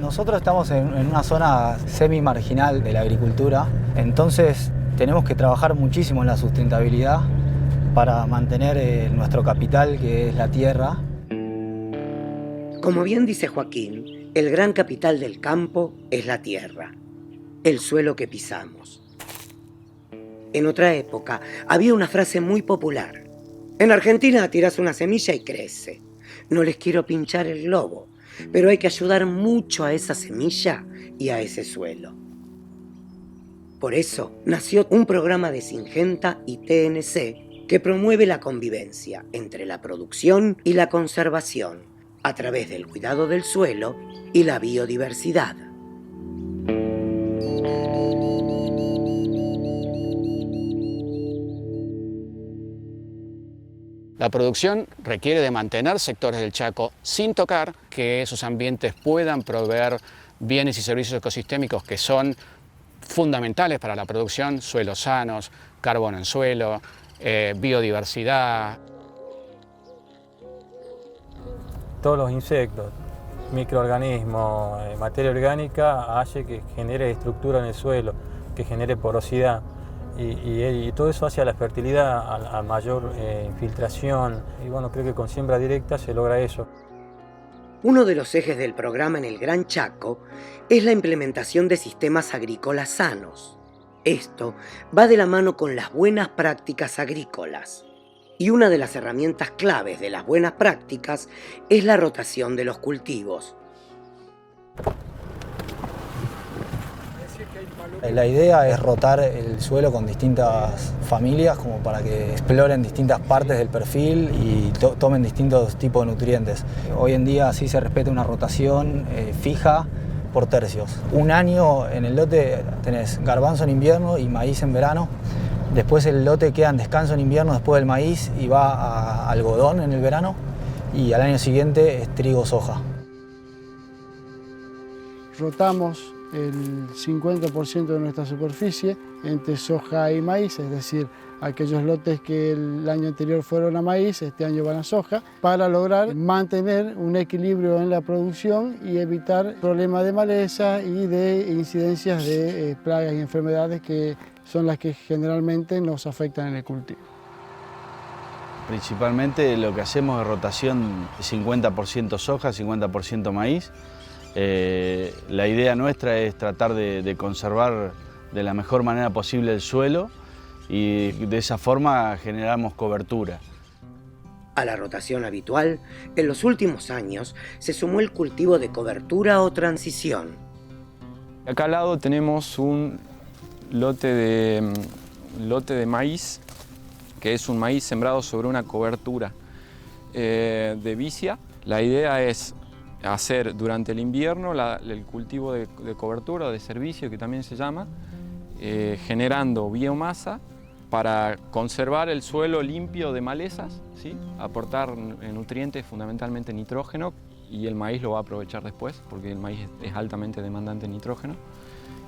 Nosotros estamos en una zona semi-marginal de la agricultura, entonces tenemos que trabajar muchísimo en la sustentabilidad para mantener nuestro capital, que es la tierra. Como bien dice Joaquín, el gran capital del campo es la tierra, el suelo que pisamos. En otra época había una frase muy popular: en Argentina tirás una semilla y crece. No les quiero pinchar el globo, pero hay que ayudar mucho a esa semilla y a ese suelo. Por eso nació un programa de Syngenta y TNC que promueve la convivencia entre la producción y la conservación a través del cuidado del suelo y la biodiversidad. La producción requiere de mantener sectores del Chaco sin tocar, que esos ambientes puedan proveer bienes y servicios ecosistémicos que son fundamentales para la producción: suelos sanos, carbono en suelo, biodiversidad. Todos los insectos, microorganismos, materia orgánica hace que genere estructura en el suelo, que genere porosidad. Y todo eso hace a la fertilidad, a mayor infiltración. Y bueno, creo que con siembra directa se logra eso. Uno de los ejes del programa en el Gran Chaco es la implementación de sistemas agrícolas sanos. Esto va de la mano con las buenas prácticas agrícolas. Y una de las herramientas claves de las buenas prácticas es la rotación de los cultivos. La idea es rotar el suelo con distintas familias como para que exploren distintas partes del perfil y tomen distintos tipos de nutrientes. Hoy en día sí se respeta una rotación fija por tercios. Un año en el lote tenés garbanzo en invierno y maíz en verano. Después el lote queda en descanso en invierno después del maíz y va a algodón en el verano. Y al año siguiente es trigo-soja. Rotamos el 50% de nuestra superficie entre soja y maíz, es decir, aquellos lotes que el año anterior fueron a maíz, este año van a soja, para lograr mantener un equilibrio en la producción y evitar problemas de maleza y de incidencias de plagas y enfermedades que son las que generalmente nos afectan en el cultivo. Principalmente lo que hacemos es rotación 50% soja, 50% maíz. La idea nuestra es tratar de conservar de la mejor manera posible el suelo y de esa forma generamos cobertura. A la rotación habitual, en los últimos años se sumó el cultivo de cobertura o transición. Acá al lado tenemos un lote de maíz, que es un maíz sembrado sobre una cobertura de vicia. La idea es hacer durante el invierno el cultivo de cobertura o de servicio, que también se llama, generando biomasa para conservar el suelo limpio de malezas, ¿sí? Aportar nutrientes, fundamentalmente nitrógeno, y el maíz lo va a aprovechar después, porque el maíz es altamente demandante de nitrógeno.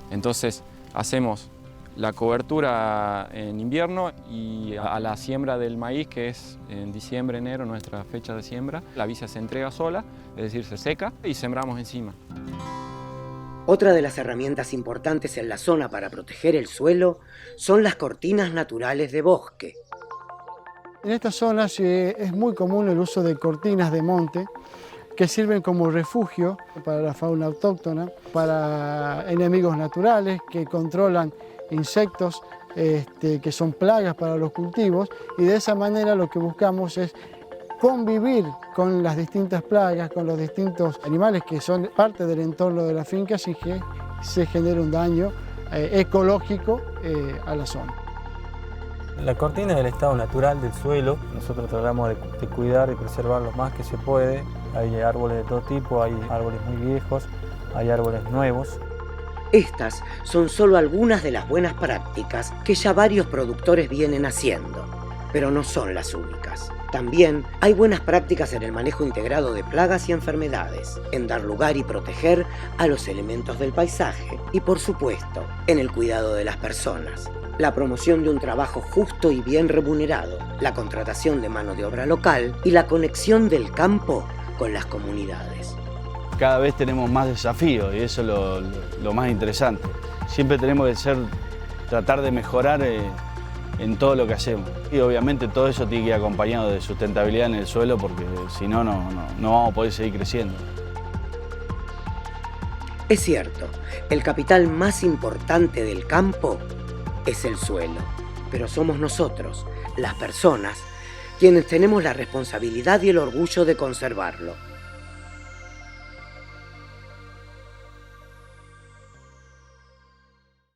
Entonces hacemos la cobertura en invierno y a la siembra del maíz, que es en diciembre, enero, nuestra fecha de siembra, la vicia se entrega sola, es decir, se seca y sembramos encima. Otra de las herramientas importantes en la zona para proteger el suelo son las cortinas naturales de bosque. En estas zonas es muy común el uso de cortinas de monte que sirven como refugio para la fauna autóctona, para enemigos naturales que controlan insectos que son plagas para los cultivos, y de esa manera lo que buscamos es convivir con las distintas plagas, con los distintos animales que son parte del entorno de la finca, sin que se genere un daño ecológico a la zona. La cortina es el estado natural del suelo. Nosotros tratamos de cuidar y preservar lo más que se puede. Hay árboles de todo tipo, hay árboles muy viejos, hay árboles nuevos. Estas son solo algunas de las buenas prácticas que ya varios productores vienen haciendo, pero no son las únicas. También hay buenas prácticas en el manejo integrado de plagas y enfermedades, en dar lugar y proteger a los elementos del paisaje y, por supuesto, en el cuidado de las personas. La promoción de un trabajo justo y bien remunerado, la contratación de mano de obra local y la conexión del campo con las comunidades. Cada vez tenemos más desafíos y eso es lo más interesante. Siempre tenemos que tratar de mejorar en todo lo que hacemos. Y obviamente todo eso tiene que ir acompañado de sustentabilidad en el suelo porque si no, no vamos a poder seguir creciendo. Es cierto, el capital más importante del campo es el suelo, pero somos nosotros, las personas, quienes tenemos la responsabilidad y el orgullo de conservarlo.